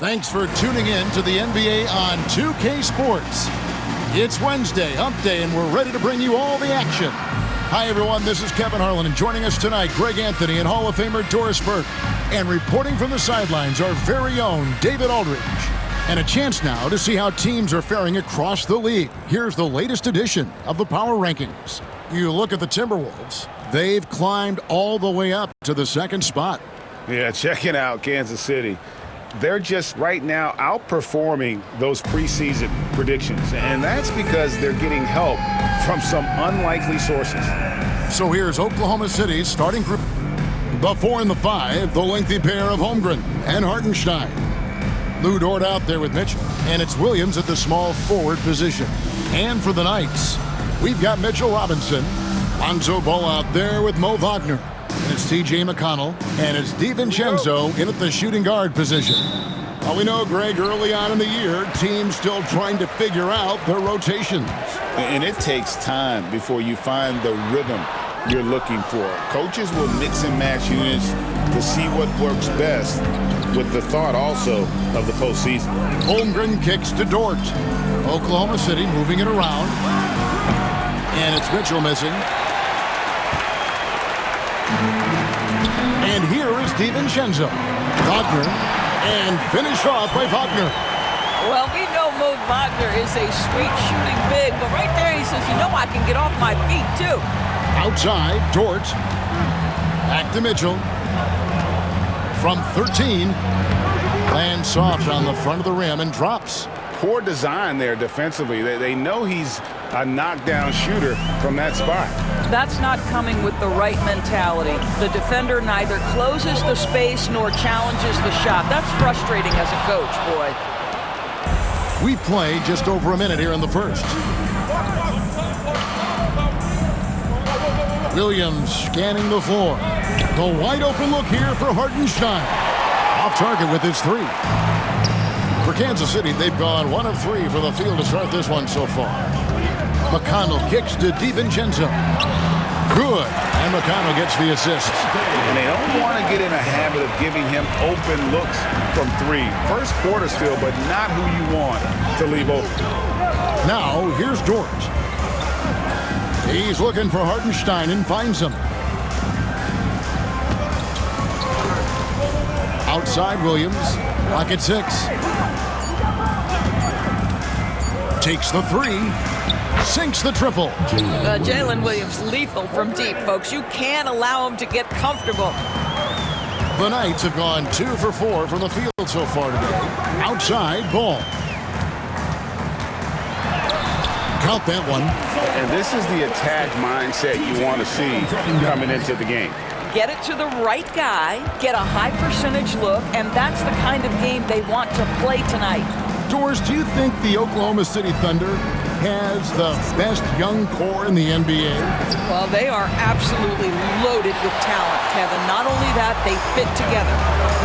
Thanks for tuning in to the NBA on 2K Sports. It's Wednesday, Hump Day, and we're ready to bring you all the action. Hi, everyone. This is Kevin Harlan, and joining us tonight, Greg Anthony and Hall of Famer Doris Burke. And reporting from the sidelines, our very own David Aldridge. And a chance now to see how teams are faring across the league. Here's the latest edition of the Power Rankings. You look at the Timberwolves. They've climbed all the way up to the second spot. Yeah, check it out, Kansas City. They're just right now outperforming those preseason predictions. And that's because they're getting help from some unlikely sources. So here's Oklahoma City's starting group. The 4 and the 5, the lengthy pair of Holmgren and Hartenstein. Lou Dort out there with Mitchell. And it's Williams at the small forward position. And for the Knights, we've got Mitchell Robinson. Lonzo Ball out there with Mo Wagner. And it's T.J. McConnell, and it's DiVincenzo in at the shooting guard position. Well, we know, Greg, early on in the year, teams still trying to figure out their rotations. And it takes time before you find the rhythm you're looking for. Coaches will mix and match units to see what works best, with the thought also of the postseason. Holmgren kicks to Dort. Oklahoma City moving it around. And it's Mitchell missing. And here is DiVincenzo. Wagner. And finished off by Wagner. Well, we know Mo Wagner is a sweet shooting big, but right there he says, you know, I can get off my feet too. Outside, Dort. Back to Mitchell. From 13. Lands soft on the front of the rim and drops. Poor design there defensively. They know he's a knockdown shooter from that spot. That's not coming with the right mentality. The defender neither closes the space nor challenges the shot. That's frustrating as a coach, boy. We play just over a minute here in the first. Williams scanning the floor. The wide open look here for Hartenstein. Off target with his three. For Kansas City, they've gone 1 of 3 for the field to start this one so far. McConnell kicks to DiVincenzo. Good. And McConnell gets the assist. And they don't want to get in a habit of giving him open looks from 3. First quarter still, but not who you want to leave open. Now, here's Dort. He's looking for Hartenstein and finds him. Outside Williams. Rocket 6. Takes the 3. Sinks the triple. Jalen Williams lethal from deep, folks. You can't allow him to get comfortable. The Knights have gone 2 for 4 from the field so far today. Outside, Ball. Count that one. And this is the attack mindset you want to see coming into the game. Get it to the right guy, get a high percentage look, and that's the kind of game they want to play tonight. Doris, do you think the Oklahoma City Thunder has the best young core in the NBA? Well, they are absolutely loaded with talent, Kevin. Not only that, they fit together.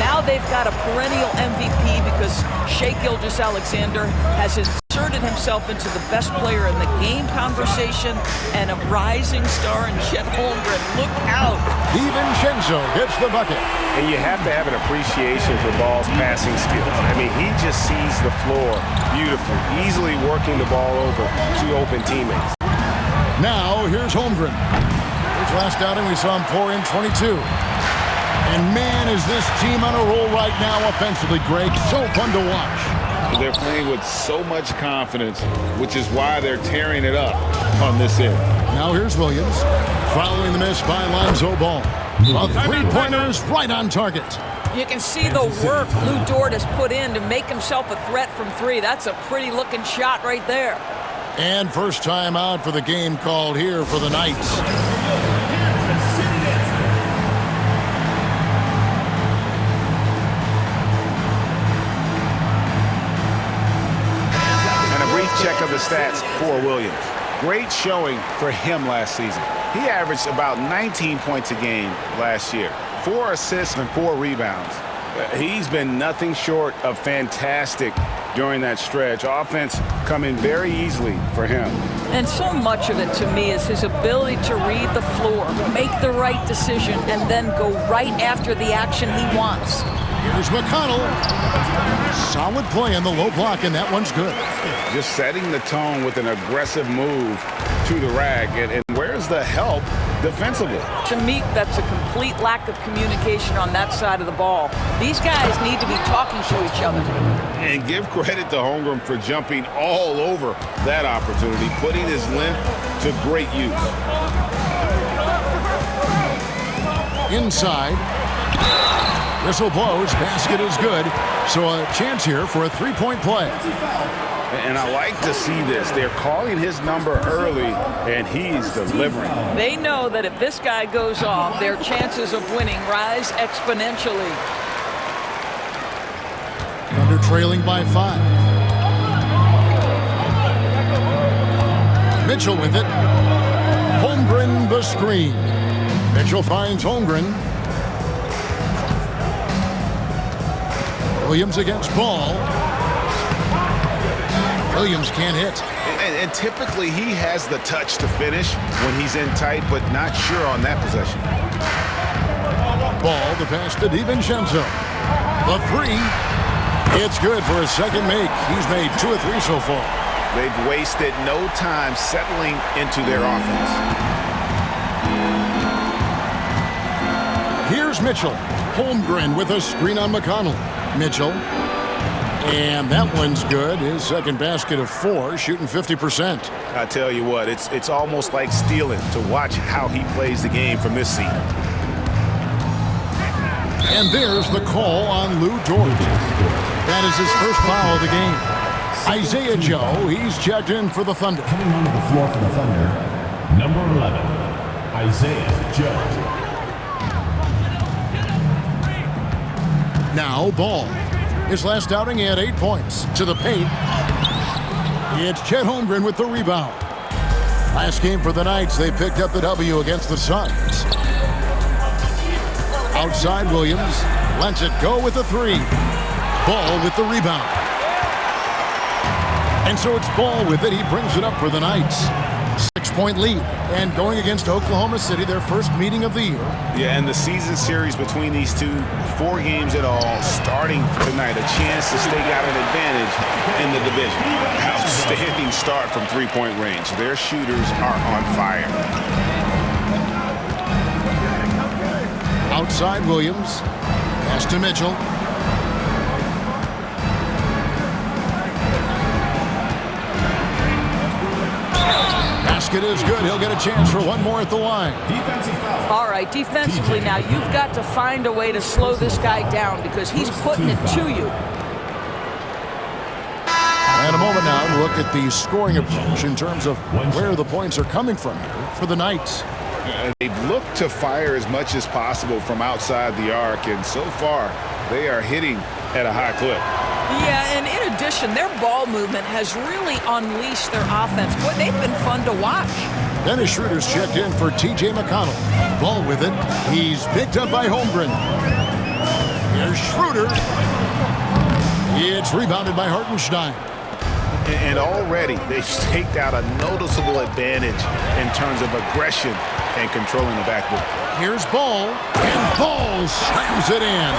Now they've got a perennial MVP because Shai Gilgeous-Alexander has inserted himself into the best player in the game conversation, and a rising star in Chet Holmgren. Look out. DiVincenzo gets the bucket. And you have to have an appreciation for Ball's passing skills. I mean, he just sees the floor beautifully, easily working the ball over to open teammates. Now, here's Holmgren. His last outing, we saw him pour in 22. And man, is this team on a roll right now offensively, Greg. So fun to watch. They're playing with so much confidence, which is why they're tearing it up on this end. Now here's Williams. Following the miss by Lonzo Ball. A three-pointer's right on target. You can see the work Lou Dort has put in to make himself a threat from 3. That's a pretty-looking shot right there. And first time out for the game called here for the Knights. And a brief check of the stats for Williams. Great showing for him last season. He averaged about 19 points a game last year. 4 assists and 4 rebounds. He's been nothing short of fantastic during that stretch. Offense coming very easily for him. And so much of it to me is his ability to read the floor, make the right decision, and then go right after the action he wants. Here's McConnell. Solid play in the low block, and that one's good. Just setting the tone with an aggressive move to the rack. And where's the help defensively? To me, that's a complete lack of communication on that side of the ball. These guys need to be talking to each other. And give credit to Holmgren for jumping all over that opportunity, putting his length to great use. Inside. Whistle blows. Basket is good. So a chance here for a three-point play. And I like to see this. They're calling his number early, and he's delivering. They know that if this guy goes off, their chances of winning rise exponentially. Thunder trailing by 5. Mitchell with it. Holmgren the screen. Mitchell finds Holmgren. Williams against Ball. Williams can't hit. And typically he has the touch to finish when he's in tight, but not sure on that possession. Ball, the pass to DiVincenzo. The three. It's good for a second make. He's made 2 of 3 so far. They've wasted no time settling into their offense. Here's Mitchell. Holmgren with a screen on McConnell. Mitchell. And that one's good. His second basket of 4, shooting 50%. I tell you what, it's almost like stealing to watch how he plays the game from this seat. And there's the call on Lou Dort. That is his first foul of the game. Isaiah Joe, he's checked in for the Thunder. Coming onto the floor for the Thunder, number 11, Isaiah Joe. Now Ball. His last outing, he had 8 points. To the paint. It's Chet Holmgren with the rebound. Last game for the Knights, they picked up the W against the Suns. Outside Williams. Lets it go with the 3. Ball with the rebound. And so it's Ball with it. He brings it up for the Knights. 6-point lead. And going against Oklahoma City, their first meeting of the year. Yeah, and the season series between these two, 4 games at all, starting tonight. A chance to stake out an advantage in the division. Outstanding start from 3-point range. Their shooters are on fire. Outside Williams. Pass to Mitchell. Basket is good. He'll get a chance for one more at the line. All right, defensively now, you've got to find a way to slow this guy down because he's putting it to you. And a moment now to look at the scoring approach in terms of where the points are coming from here for the Knights. They've looked to fire as much as possible from outside the arc, and so far they are hitting at a high clip. Yeah, and in addition, their ball movement has really unleashed their offense. Boy, they've been fun to watch. Dennis Schroeder's checked in for T.J. McConnell. Ball with it. He's picked up by Holmgren. Here's Schroeder. It's rebounded by Hartenstein. And already they've staked out a noticeable advantage in terms of aggression and controlling the backboard. Here's Ball, and Ball slams it in.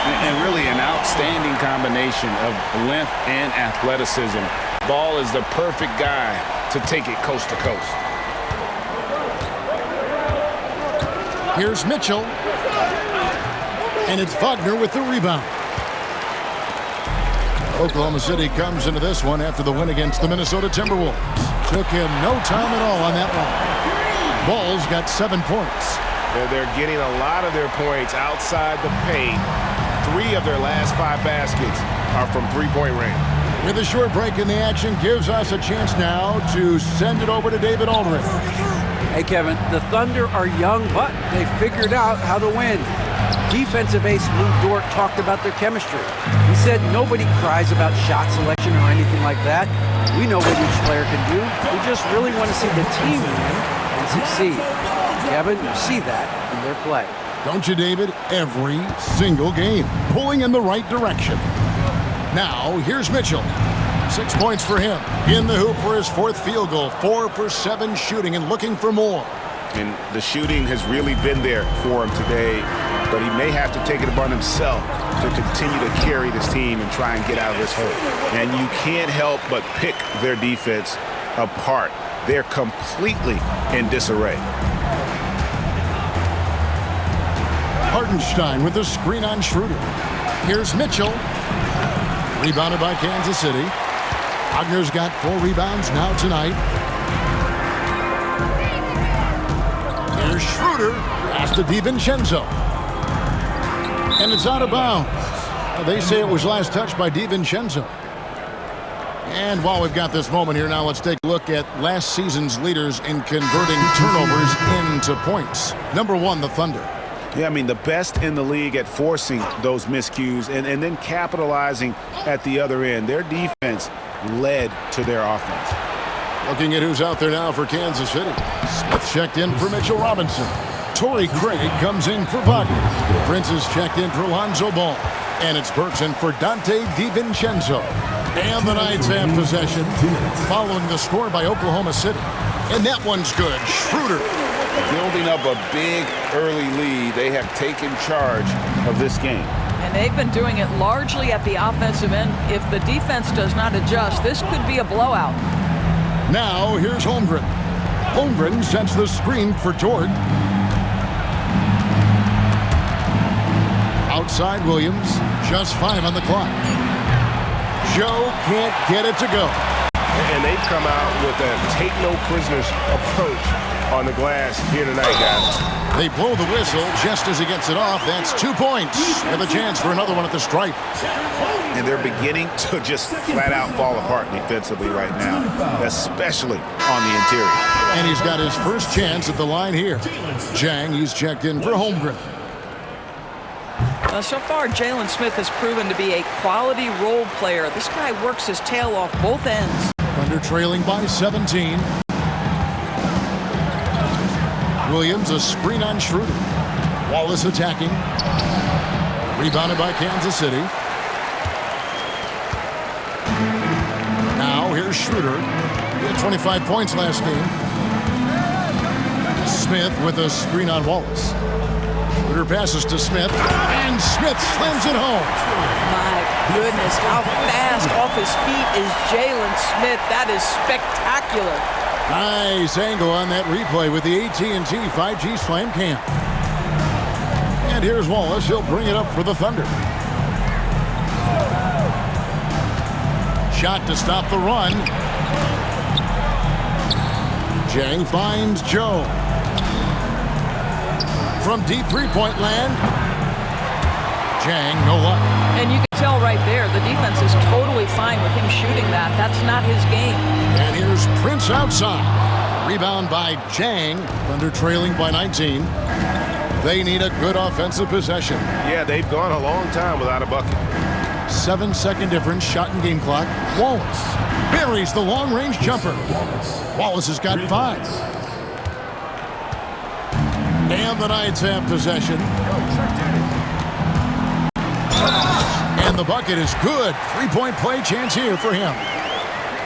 And really an outstanding combination of length and athleticism. Ball is the perfect guy to take it coast to coast. Here's Mitchell. And it's Wagner with the rebound. Oklahoma City comes into this one after the win against the Minnesota Timberwolves. Took him no time at all on that one. Ball's got 7 points. They're getting a lot of their points outside the paint. 3 of their last 5 baskets are from 3-point range. With a short break in the action, gives us a chance now to send it over to David Aldridge. Hey, Kevin, the Thunder are young, but they figured out how to win. Defensive ace Lou Dort talked about their chemistry. He said nobody cries about shot selection or anything like that. We know what each player can do. We just really want to see the team win and succeed. Kevin, you see that in their play. Don't you, David? Every single game, pulling in the right direction. Now, here's Mitchell. 6 points for him. In the hoop for his 4th field goal. 4 for 7 shooting and looking for more. And the shooting has really been there for him today. but he may have to take it upon himself to continue to carry this team and try and get out of this hole. And you can't help but pick their defense apart. They're completely in disarray. Hartenstein with the screen on Schroeder. Here's Mitchell. Rebounded by Kansas City. Wagner's got 4 rebounds now tonight. Here's Schroeder. Pass to DiVincenzo. And it's out of bounds. They say it was last touched by DiVincenzo. And while we've got this moment here now, let's take a look at last season's leaders in converting turnovers into points. Number 1, the Thunder. Yeah, I mean, the best in the league at forcing those miscues and then capitalizing at the other end. Their defense led to their offense. Looking at who's out there now for Kansas City. Smith checked in for Mitchell Robinson. Torrey Craig comes in for Wagner. Prince is checked in for Lonzo Ball. And it's Burks in for Dante DiVincenzo. And the Knights have possession following the score by Oklahoma City. And that one's good. Schroeder. Building up a big early lead, they have taken charge of this game. And they've been doing it largely at the offensive end. If the defense does not adjust, this could be a blowout. Now here's Holmgren. Holmgren sets the screen for Jordan. Outside Williams, just 5 on the clock. Joe can't get it to go. And they've come out with a take-no-prisoners approach on the glass here tonight, guys. They blow the whistle just as he gets it off. That's 2 points with a chance for another one at the stripe. And they're beginning to just flat-out fall apart defensively right now, especially on the interior. And he's got his first chance at the line here. Jang, he's checked in for Holmgren. So far, Jalen Smith has proven to be a quality role player. This guy works his tail off both ends. Thunder trailing by 17. Williams, a screen on Schroeder. Wallace attacking. Rebounded by Kansas City. Now here's Schroeder. He had 25 points last game. Smith with a screen on Wallace. Schroeder passes to Smith, and Smith slams it home. My goodness, how fast off his feet is Jalen Smith. That is spectacular. Nice angle on that replay with the AT&T 5G Slam Cam. And here's Wallace. He'll bring it up for the Thunder. Shot to stop the run. Jang finds Joe. From deep three-point land. Jang, no luck. And you can tell right there, the defense is totally fine with him shooting that. That's not his game. And here's Prince outside. Rebound by Jang. Thunder trailing by 19. They need a good offensive possession. Yeah, they've gone a long time without a bucket. 7-second difference, shot and game clock. Wallace buries the long-range jumper. Wallace has got 5. And the Knights have possession. And the bucket is good. 3-point play chance here for him.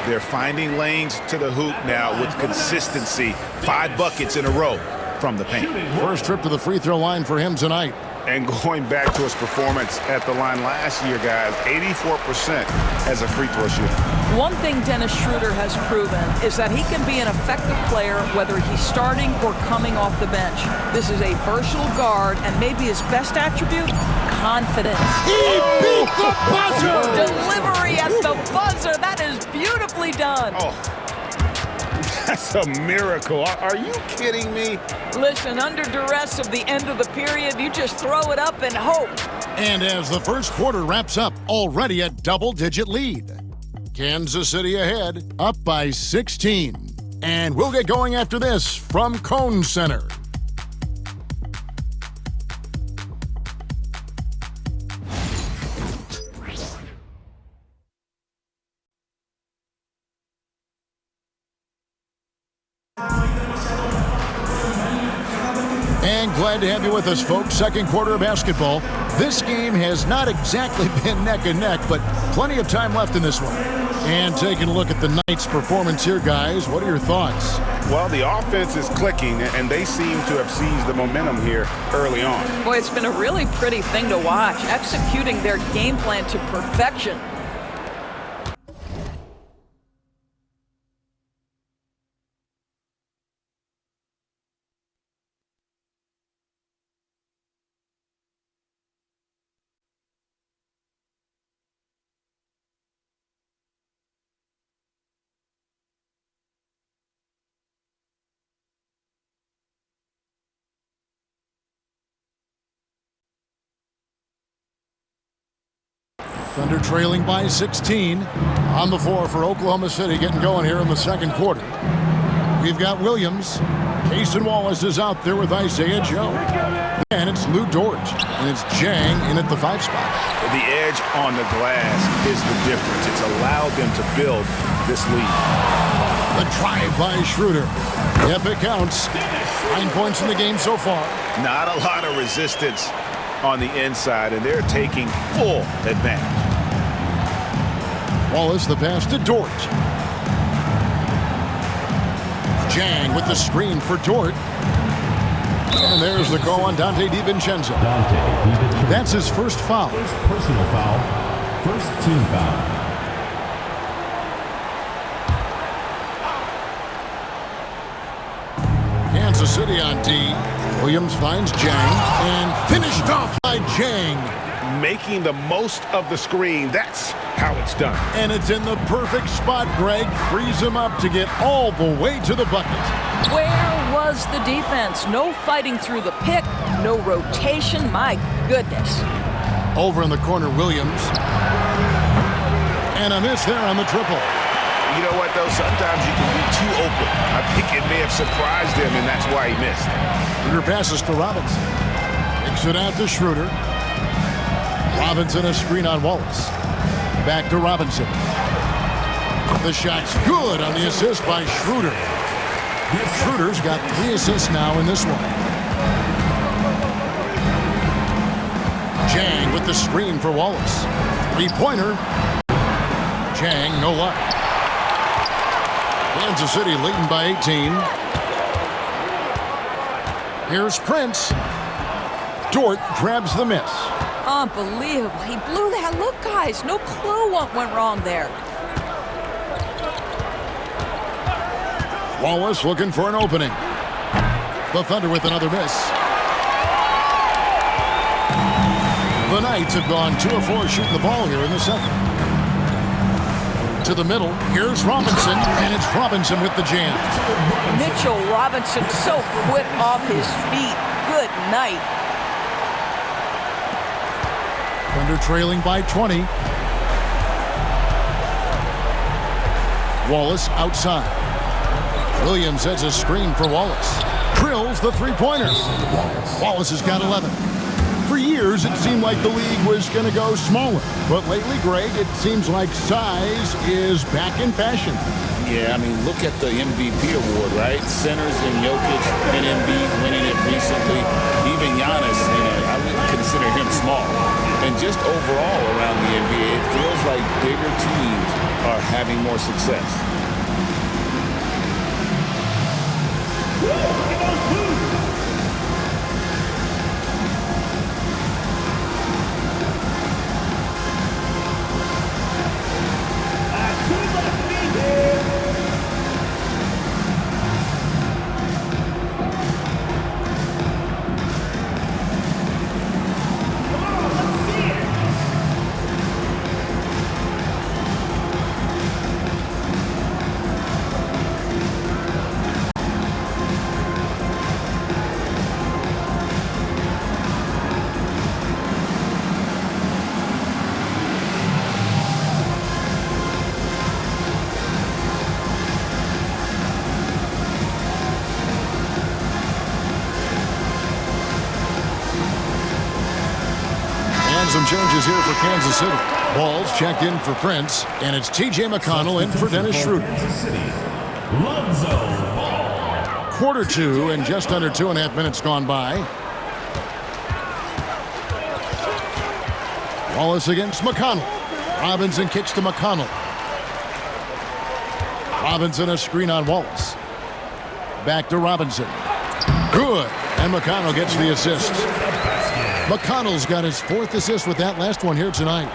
They're finding lanes to the hoop now with consistency. 5 buckets in a row from the paint. First trip to the free throw line for him tonight. And going back to his performance at the line last year, guys, 84% as a free throw shooter. One thing Dennis Schroeder has proven is that he can be an effective player whether he's starting or coming off the bench. This is a versatile guard, and maybe his best attribute, confidence. He beat the buzzer! Delivery at the buzzer. That is beautifully done. Oh, that's a miracle. Are you kidding me? Listen, under duress of the end of the period, you just throw it up and hope. And as the first quarter wraps up, already a double-digit lead. Kansas City ahead, up by 16. And we'll get going after this from Cone Center. And glad to have you with us, folks. Second quarter of basketball. This game has not exactly been neck and neck, but plenty of time left in this one. And taking a look at the Knights' performance here, guys, what are your thoughts? Well, the offense is clicking, and they seem to have seized the momentum here early on. Boy, it's been a really pretty thing to watch, executing their game plan to perfection. Thunder trailing by 16. On the floor for Oklahoma City, getting going here in the second quarter. We've got Williams. Cason Wallace is out there with Isaiah Joe. And it's Lou Dort. And it's Jang in at the 5 spot. The edge on the glass is the difference. It's allowed them to build this lead. The drive by Schroeder. Yep, it counts. 9 points in the game so far. Not a lot of resistance on the inside, and they're taking full advantage. Wallace, the pass to Dort. Jang with the screen for Dort. And there's the call on Dante DiVincenzo. That's his first foul. First personal foul. First team foul. Kansas City on D. Williams finds Jang and finished off by Jang. Making the most of the screen. That's how it's done. And it's in the perfect spot. Greg frees him up to get all the way to the bucket. Where was the defense? No fighting through the pick, no rotation. My goodness. Over in the corner, Williams. And a miss there on the triple. You know what, though? Sometimes you can be too open. I think it may have surprised him, and that's why he missed. Schroeder passes to Robinson. Kicks it out to Schroeder. Robinson a screen on Wallace. Back to Robinson. The shot's good on the assist by Schroeder. Schroeder's got 3 assists now in this one. Jang with the screen for Wallace. 3-pointer. Jang, no luck. Kansas City leading by 18. Here's Prince. Dort grabs the miss. Unbelievable. He blew that look, guys. No clue what went wrong there. Wallace looking for an opening. The Thunder with another miss. The Knights have gone 2 of 4 shooting the ball here in the second. To the middle, here's Robinson, and it's Robinson with the jam. Mitchell Robinson so quick off his feet. Good night. Thunder trailing by 20. Wallace outside. Williams has a screen for Wallace. Drills the 3-pointer. Wallace has got 11. For years, it seemed like the league was going to go smaller. But lately, Greg, it seems like size is back in fashion. Yeah, I mean, look at the MVP award, right? Centers and Jokic and Embiid winning it recently. Even Giannis, I wouldn't consider him small. And just overall around the NBA, it feels like bigger teams are having more success. Some changes here for Kansas City. Ball's checked in for Prince, and it's T.J. McConnell in for Dennis Schroeder. Quarter 2 and just under 2.5 minutes gone by. Wallace against McConnell. Robinson kicks to McConnell. Robinson a screen on Wallace. Back to Robinson. Good. And McConnell gets the assist. McConnell's got his 4th assist with that last one here tonight.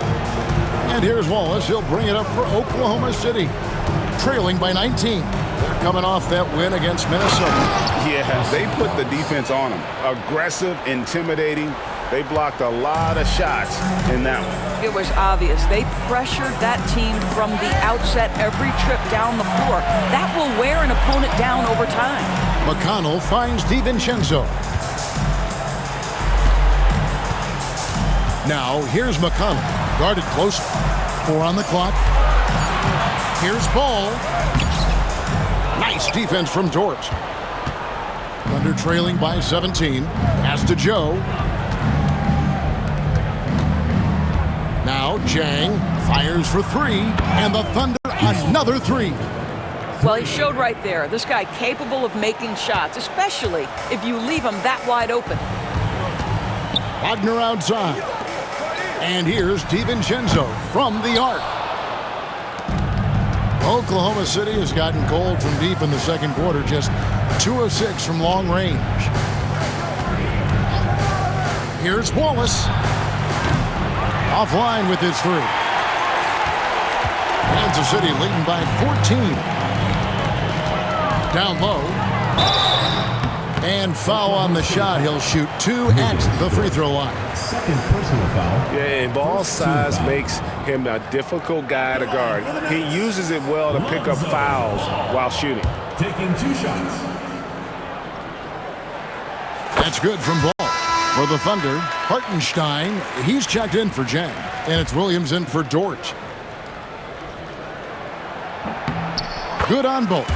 And here's Wallace. He'll bring it up for Oklahoma City. Trailing by 19. They're coming off that win against Minnesota. Yeah, they put the defense on them. Aggressive, intimidating. They blocked a lot of shots in that one. It was obvious. They pressured that team from the outset every trip down the floor. That will wear an opponent down over time. McConnell finds DiVincenzo. Now, here's McConnell. Guarded close. 4 on the clock. Here's Ball. Nice defense from Dort. Thunder trailing by 17. Pass to Joe. Now Jang fires for 3. And the Thunder another 3. Well, he showed right there. This guy capable of making shots, especially if you leave him that wide open. Wagner outside. And here's DiVincenzo from the arc. Oklahoma City has gotten cold from deep in the second quarter, just 2 of 6 from long range. Here's Wallace. Offline with his 3. Kansas City leading by 14. Down low. And foul on the shot. He'll shoot 2 at the free throw line. Second personal foul. Yeah, and ball size makes him a difficult guy to guard. He uses it well to pick up fouls while shooting. Taking 2 shots. That's good from Ball. For the Thunder, Hartenstein, he's checked in for Jang. And it's Williams in for Dort. Good on both.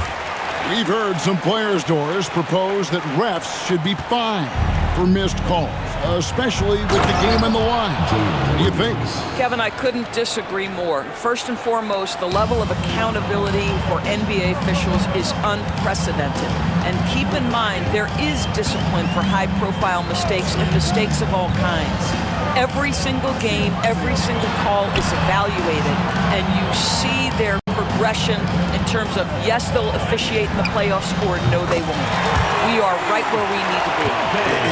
We've heard some players, Doris, propose that refs should be fined for missed calls, especially with the game on the line. What do you think? Kevin, I couldn't disagree more. First and foremost, the level of accountability for NBA officials is unprecedented. And keep in mind, there is discipline for high-profile mistakes and mistakes of all kinds. Every single game, every single call is evaluated, and you see their progression in terms of, yes, they'll officiate in the playoffs, or no, they won't. We are right where we need to be.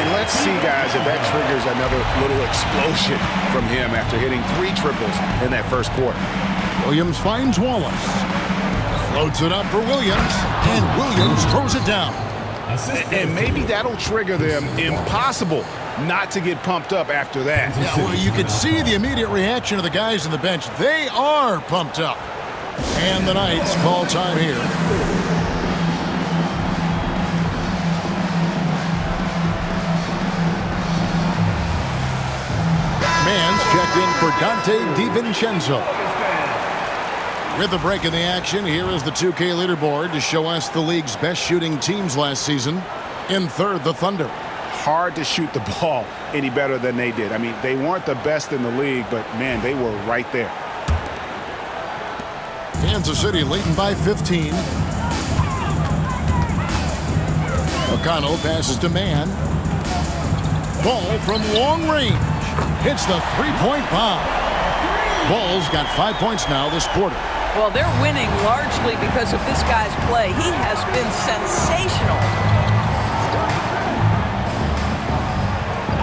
And let's see, guys, if that triggers another little explosion from him after hitting 3 triples in that first quarter. Williams finds Wallace. Floats it up for Williams, and Williams throws it down. And maybe that'll trigger them. Impossible not to get pumped up after that. Yeah, well, you could see the immediate reaction of the guys on the bench. They are pumped up. And the Knights call time here. Mann's checked in for Dante DiVincenzo. With the break in the action, here is the 2K leaderboard to show us the league's best shooting teams last season. In third, the Thunder. Hard to shoot the ball any better than they did. I mean, they weren't the best in the league, but, man, they were right there. Kansas City leading by 15. McConnell passes to Mann. Ball from long range. Hits the three-point bomb. Ball's got 5 points now this quarter. Well, they're winning largely because of this guy's play. He has been sensational.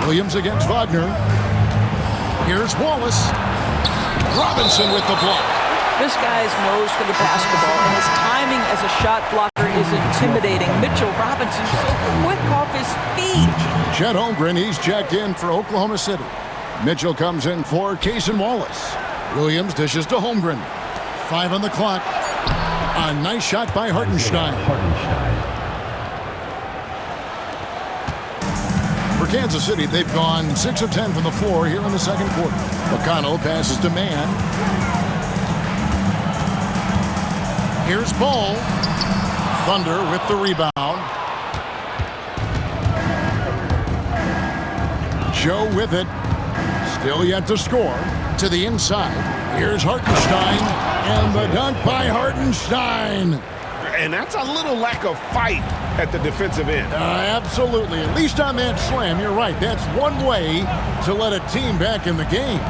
Williams against Wagner. Here's Wallace. Robinson with the block. This guy's nose for the basketball, and his timing as a shot blocker is intimidating. Mitchell Robinson so quick off his feet. Chet Holmgren, he's checked in for Oklahoma City. Mitchell comes in for Cason Wallace. Williams dishes to Holmgren. 5 on the clock. A nice shot by Hartenstein. For Kansas City, they've gone 6 of 10 from the floor here in the second quarter. McConnell passes to Mann. Here's Ball. Thunder with the rebound. Joe with it. Still yet to score. To the inside. Here's Hartenstein. And the dunk by Hartenstein. And that's a little lack of fight at the defensive end. Absolutely. At least on that slam, you're right. That's one way to let a team back in the game.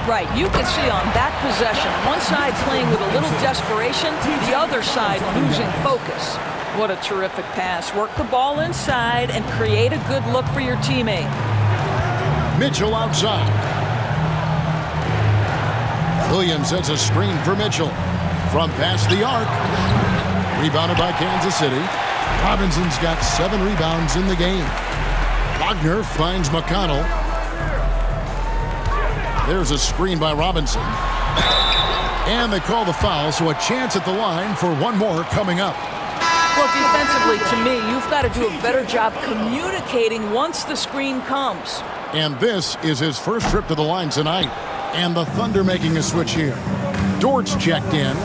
Right, you can see on that possession, one side playing with a little desperation, the other side losing focus. What a terrific pass. Work the ball inside and create a good look for your teammate. Mitchell outside. Williams sets a screen for Mitchell. From past the arc. Rebounded by Kansas City. Robinson's got 7 rebounds in the game. Wagner finds McConnell. There's a screen by Robinson. And they call the foul, so a chance at the line for one more coming up. Well, defensively, to me, you've got to do a better job communicating once the screen comes. And this is his first trip to the line tonight. And the Thunder making a switch here. Dort's checked in.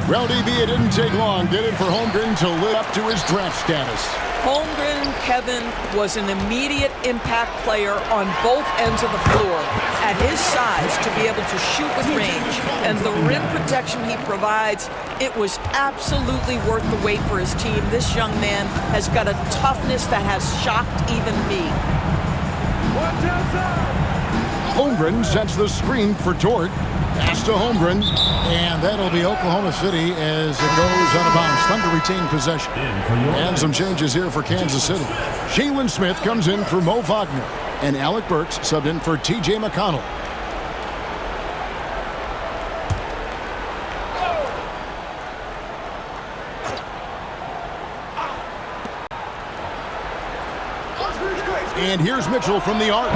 Well, DB, it didn't take long, did it, for Holmgren to live up to his draft status? Holmgren, Kevin, was an immediate impact player on both ends of the floor. At his size, to be able to shoot with range and the rim protection he provides, it was absolutely worth the wait for his team. This young man has got a toughness that has shocked even me. Holmgren sets the screen for Dort. Pass to Holmgren, and that'll be Oklahoma City as it goes out of bounds. Thunder retain possession. And some changes here for Kansas City. Jalen Smith comes in for Mo Wagner, and Alec Burks subbed in for T.J. McConnell. And here's Mitchell from the arc.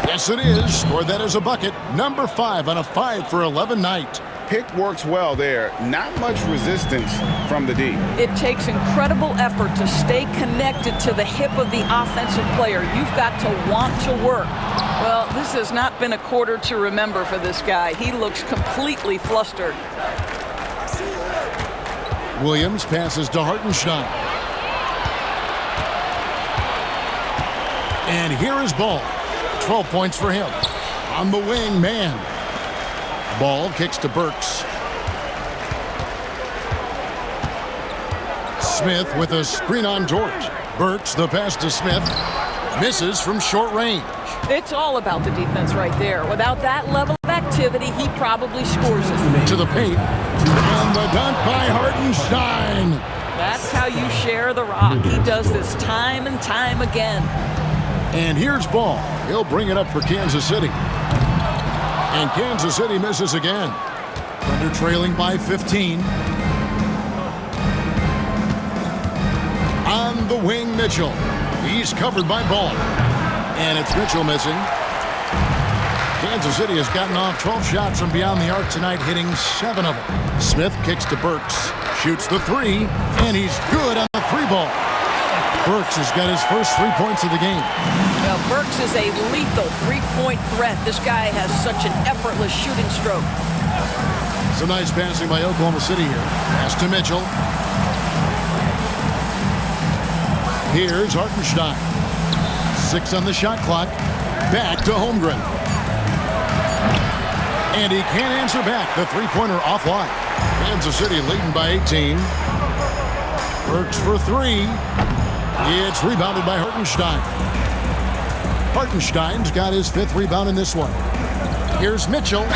Yes, it is. Scored that as a bucket. Number 5 on a 5 for 11 night. Pick works well there. Not much resistance from the D. It takes incredible effort to stay connected to the hip of the offensive player. You've got to want to work. Well, this has not been a quarter to remember for this guy. He looks completely flustered. Williams passes to Hartenstein. And here is Ball. 12 points for him. On the wing, man. Ball kicks to Burks. Smith with a screen on Dort. Burks, the pass to Smith. Misses from short range. It's all about the defense right there. Without that level of activity, he probably scores it. To the paint. And the dunk by Hartenstein. That's how you share the rock. He does this time and time again. And here's Ball. He'll bring it up for Kansas City. And Kansas City misses again. Thunder trailing by 15. On the wing, Mitchell. He's covered by Ball. And it's Mitchell missing. Kansas City has gotten off 12 shots from beyond the arc tonight, hitting 7 of them. Smith kicks to Burks. Shoots the 3. And he's good on the 3 ball. Burks has got his first 3 points of the game. Well, Burks is a lethal 3-point threat. This guy has such an effortless shooting stroke. Some nice passing by Oklahoma City here. Pass to Mitchell. Here's Hartenstein. 6 on the shot clock. Back to Holmgren. And he can't answer back. The 3-pointer offline. Kansas City leading by 18. Burks for 3. It's rebounded by Hartenstein. Hartenstein's got his 5th rebound in this one. Here's Mitchell.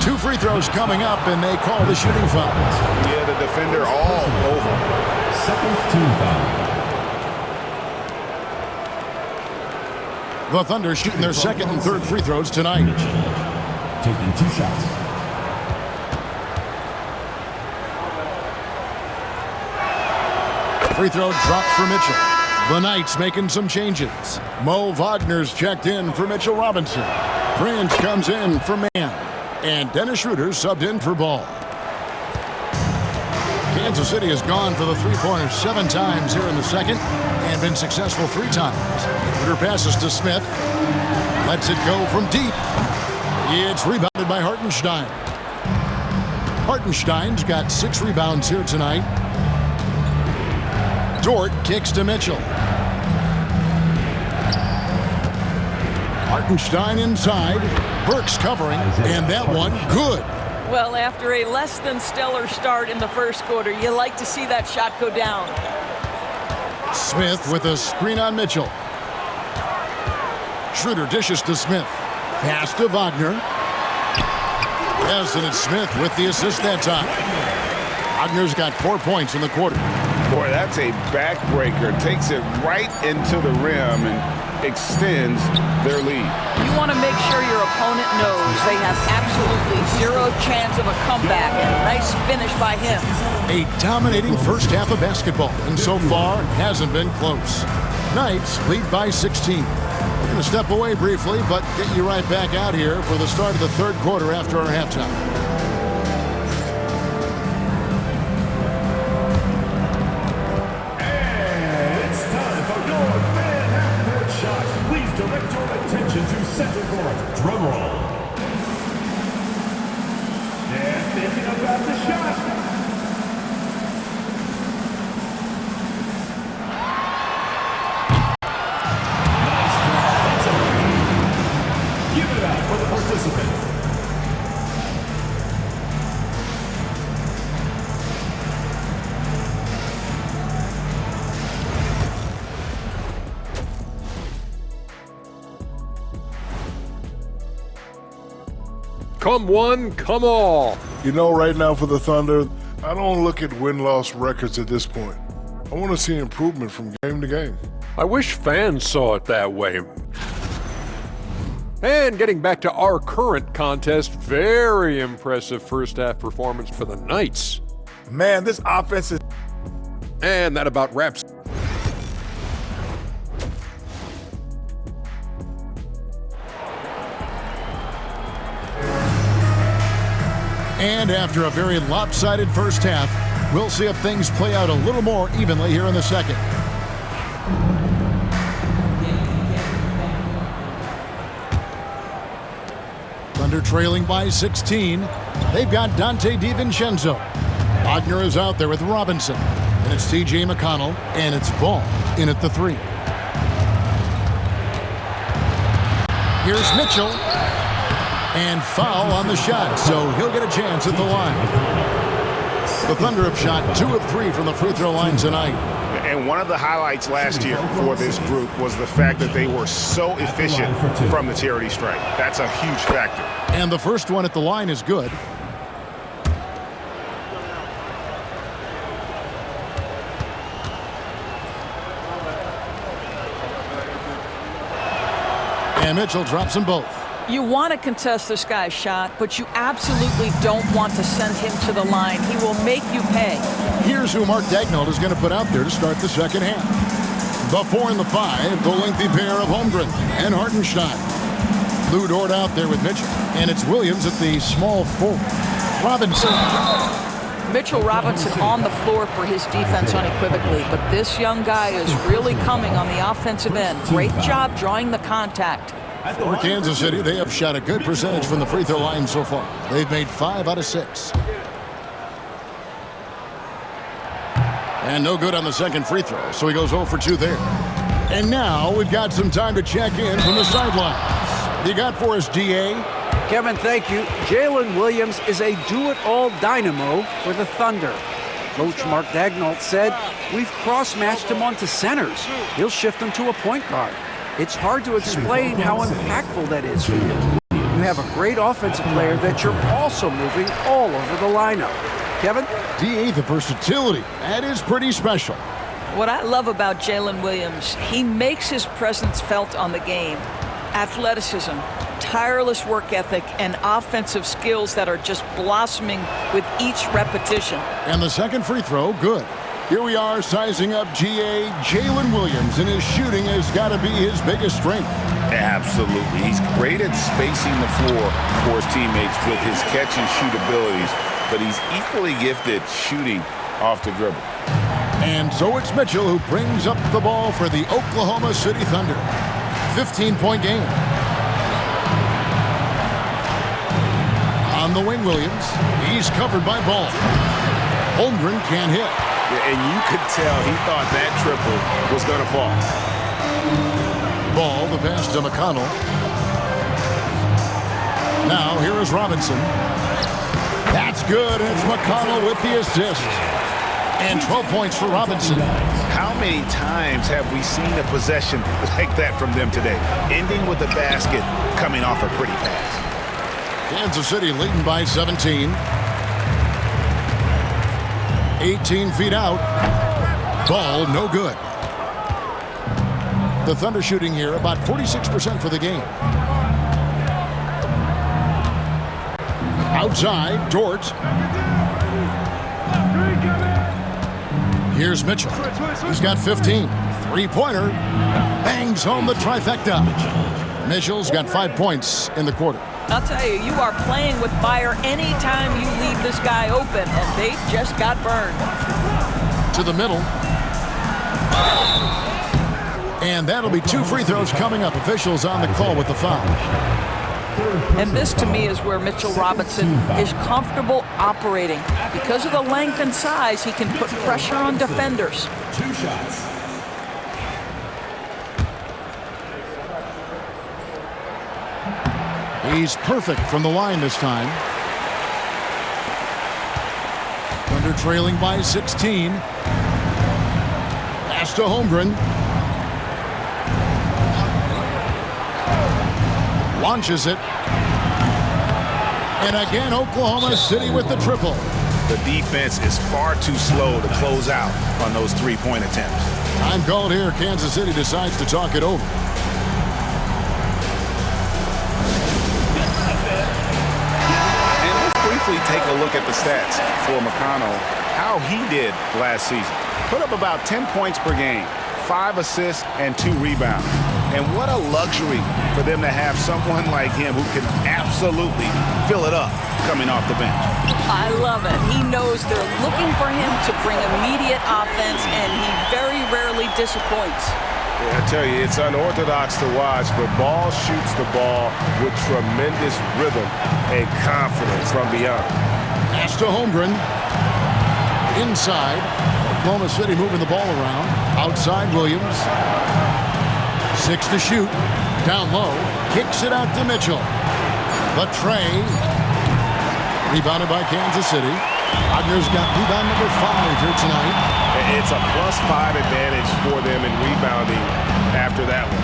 2 free throws coming up, and they call the shooting foul. Yeah, the defender all over. Second team foul. The Thunder shooting their 2nd and 3rd free throws tonight. Mitchell taking 2 shots. Free throw dropped for Mitchell. The Knights making some changes. Mo Wagner's checked in for Mitchell Robinson. Prince comes in for Mann. And Dennis Schroeder subbed in for Ball. Kansas City has gone for the 3-pointer 7 times here in the 2nd and been successful 3 times. Schroeder passes to Smith. Lets it go from deep. It's rebounded by Hartenstein. Hartenstein's got 6 rebounds here tonight. Dort kicks to Mitchell. Hartenstein inside. Burks covering. And that one good. Well, after a less than stellar start in the first quarter, you like to see that shot go down. Smith with a screen on Mitchell. Schroeder dishes to Smith. Pass to Wagner. Yes, and it's Smith with the assist that time. Wagner's got 4 points in the quarter. Boy, that's a backbreaker. Takes it right into the rim and extends their lead. You want to make sure your opponent knows they have absolutely zero chance of a comeback. And a nice finish by him. A dominating first half of basketball, and so far hasn't been close. Knights lead by 16. We're going to step away briefly, but get you right back out here for the start of the third quarter after our halftime. And it's time for your fan half-court shot. Please direct your attention to center court. Drum roll. They're thinking about the shot. Come one, come all. You know, right now for the Thunder, I don't look at win-loss records at this point. I want to see improvement from game to game. I wish fans saw it that way. And getting back to our current contest, very impressive first half performance for the Knights. Man, this offense is... And that about wraps. And after a very lopsided first half, we'll see if things play out a little more evenly here in the second. Thunder trailing by 16. They've got Dante DiVincenzo. Wagner is out there with Robinson. And it's T.J. McConnell. And it's Ball in at the 3. Here's Mitchell. And foul on the shot, so he'll get a chance at the line. The Thunder have shot 2 of 3 from the free throw line tonight. And one of the highlights last year for this group was the fact that they were so efficient from the charity stripe. That's a huge factor. And the first one at the line is good. And Mitchell drops them both. You want to contest this guy's shot, but you absolutely don't want to send him to the line. He will make you pay. Here's who Mark Daigneault is going to put out there to start the second half. The 4 and the 5, the lengthy pair of Holmgren and Hartenstein. Lou Dort out there with Mitchell, and it's Williams at the small 4. Robinson. Mitchell Robinson on the floor for his defense unequivocally, but this young guy is really coming on the offensive end. Great job drawing the contact. For Kansas City, they have shot a good percentage from the free throw line so far. They've made 5 out of 6. And no good on the second free throw, so he goes 0 for 2 there. And now we've got some time to check in from the sidelines. You got for us, D.A.? Kevin, thank you. Jalen Williams is a do-it-all dynamo for the Thunder. Coach Mark Daigneault said, "We've cross-matched him onto centers. He'll shift him to a point guard. It's hard to explain how impactful that is for you. You have a great offensive player that you're also moving all over the lineup." Kevin? D.A., the versatility. That is pretty special. What I love about Jalen Williams, he makes his presence felt on the game. Athleticism, tireless work ethic, and offensive skills that are just blossoming with each repetition. And the second free throw, good. Here we are sizing up G.A. Jalen Williams, and his shooting has got to be his biggest strength. Absolutely. He's great at spacing the floor for his teammates with his catch-and-shoot abilities, but he's equally gifted shooting off the dribble. And so it's Mitchell who brings up the ball for the Oklahoma City Thunder. 15-point game. On the wing, Williams. He's covered by Ball. Holmgren can't hit. And you could tell he thought that triple was going to fall. Ball, the pass to McConnell. Now, here is Robinson. That's good, and it's McConnell with the assist. And 12 points for Robinson. How many times have we seen a possession like that from them today? Ending with the basket, coming off a pretty pass. Kansas City leading by 17. 18 feet out. Ball no good. The Thunder shooting here about 46% for the game. Outside, Dort. Here's Mitchell. He's got 15. Three-pointer. Bangs home the trifecta. Mitchell's got 5 points in the quarter. I'll tell you, you are playing with fire anytime you leave this guy open, and they just got burned. To the middle. And that'll be 2 free throws coming up. Officials on the call with the foul. And this, to me, is where Mitchell Robinson is comfortable operating. Because of the length and size, he can put pressure on defenders. 2 shots. He's perfect from the line this time. Thunder trailing by 16. Pass to Holmgren. Launches it. And again, Oklahoma City with the triple. The defense is far too slow to close out on those three-point attempts. Time called here. Kansas City decides to talk it over. And let's briefly take a look at the stats for McConnell, how he did last season. Put up about 10 points per game, 5 assists, and 2 rebounds. And what a luxury for them to have someone like him who can absolutely fill it up coming off the bench. I love it. He knows they're looking for him to bring immediate offense, and he very rarely disappoints. Yeah, I tell you, it's unorthodox to watch, but Ball shoots the ball with tremendous rhythm and confidence from beyond. Pass to Holmgren. Inside. Oklahoma City moving the ball around. Outside, Williams. 6 to shoot. Down low. Kicks it out to Mitchell. The tray. Rebounded by Kansas City. Wagner's got rebound number 5 here tonight. It's a +5 advantage for them in rebounding after that one.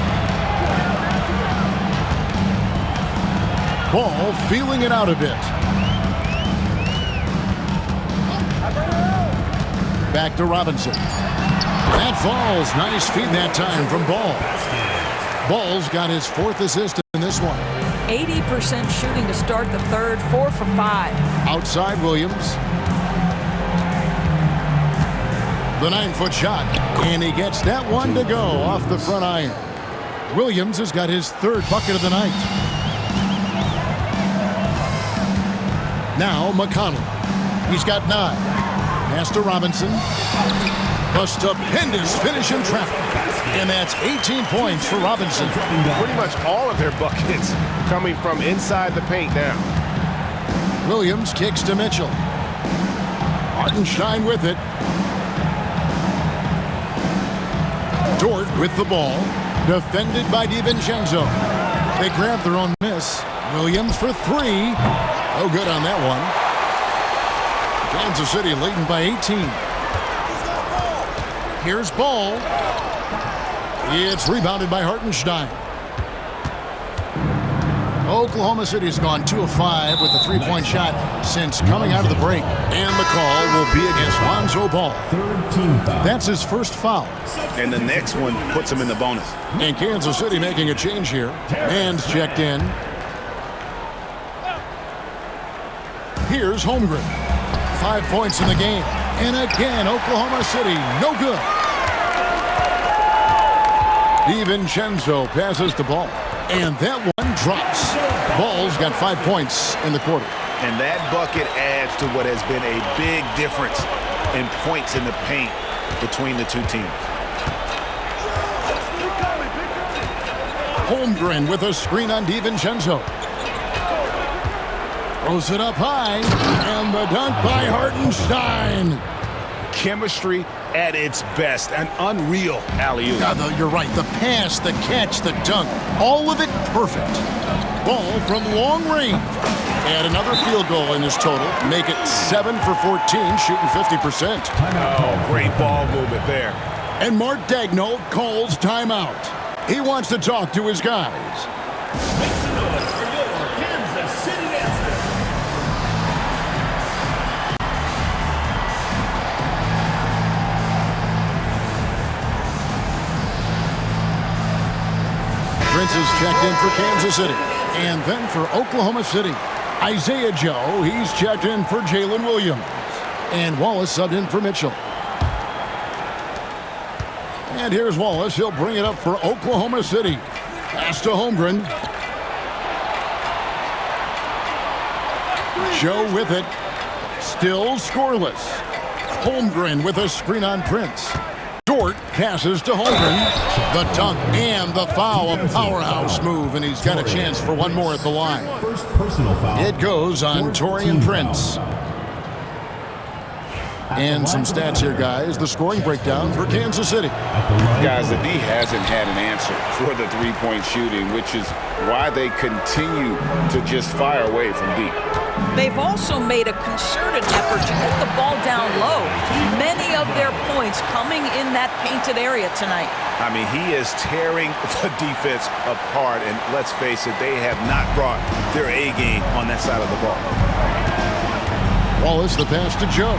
Ball feeling it out a bit. Back to Robinson. That falls. Nice feed that time from Ball. Ball's got his 4th assist in this one. 80% shooting to start the third, 4 for 5. Outside Williams. The 9-foot shot. And he gets that one to go off the front iron. Williams has got his 3rd bucket of the night. Now McConnell. He's got 9. Pass to Robinson. A stupendous finish in traffic. And that's 18 points for Robinson. Pretty much all of their buckets coming from inside the paint now. Williams kicks to Mitchell. Hartenstein with it. Dort with the ball. Defended by DiVincenzo. They grab their own miss. Williams for 3. No good on that one. Kansas City leading by 18. Here's Ball. It's rebounded by Hartenstein. Oklahoma City's gone 2 of 5 with the 3-point shot since coming out of the break. And the call will be against Lonzo Ball. 3rd team foul. That's his first foul. And the next one puts him in the bonus. And Kansas City making a change here. Man's checked in. Here's Holmgren. 5 points in the game. And again, Oklahoma City, no good. DiVincenzo passes the ball. And that one drops. Ball's got 5 points in the quarter. And that bucket adds to what has been a big difference in points in the paint between the two teams. Holmgren with a screen on DiVincenzo. Throws it up high. And the dunk by Hartenstein. Chemistry at its best. An unreal alley-oop. You're right. The pass, the catch, the dunk. All of it perfect. Ball from long range. And another field goal in his total. Make it 7 for 14, shooting 50%. Oh, great ball movement there. And Mark Daigneault calls timeout. He wants to talk to his guys. Make some noise for your Kansas City Answer. checked in for Kansas City. And then for Oklahoma City, Isaiah Joe, he's checked in for Jalen Williams. And Wallace subbed in for Mitchell. And here's Wallace. He'll bring it up for Oklahoma City. Pass to Holmgren. Joe with it. Still scoreless. Holmgren with a screen on Prince. Dort passes to Holmgren. The dunk and the foul. A powerhouse move, and he's got a chance for one more at the line. First personal foul. It goes on Taurean Prince. And some stats here, guys. The scoring breakdown for Kansas City. Guys, the D hasn't had an answer for the three-point shooting, which is why they continue to just fire away from deep. They've also made a concerted effort to get the ball down low. Many of their points coming in that painted area tonight. I mean, he is tearing the defense apart, and let's face it, they have not brought their A game on that side of the ball. Wallace, the pass to Joe.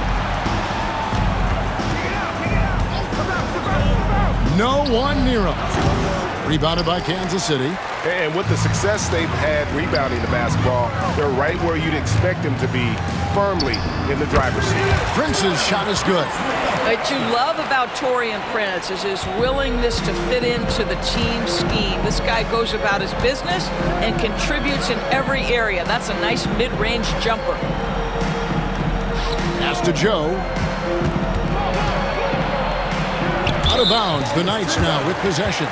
No one near him. Rebounded by Kansas City. And with the success they've had rebounding the basketball, they're right where you'd expect them to be, firmly in the driver's seat. Prince's shot is good. What you love about Taurean Prince is his willingness to fit into the team scheme. This guy goes about his business and contributes in every area. That's a nice mid-range jumper. Pass to Joe. Out of bounds, the Knights now with possession.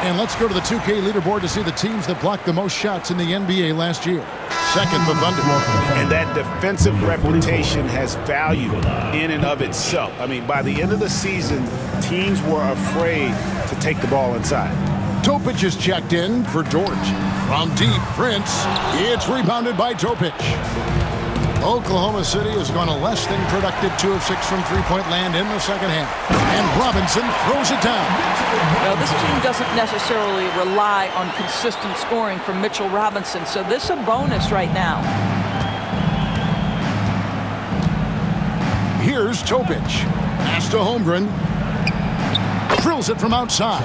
And let's go to the 2K leaderboard to see the teams that blocked the most shots in the NBA last year. Second, the Thunder. And that defensive reputation has value in and of itself. I mean, by the end of the season, teams were afraid to take the ball inside. Topic is checked in for Dort. From deep, Prince. It's rebounded by Topic. Oklahoma City has gone a less than productive 2 of 6 from three-point land in the second half. And Robinson throws it down. Well, this team doesn't necessarily rely on consistent scoring from Mitchell Robinson, so this is a bonus right now. Here's Topic. Pass to Holmgren. Drills it from outside.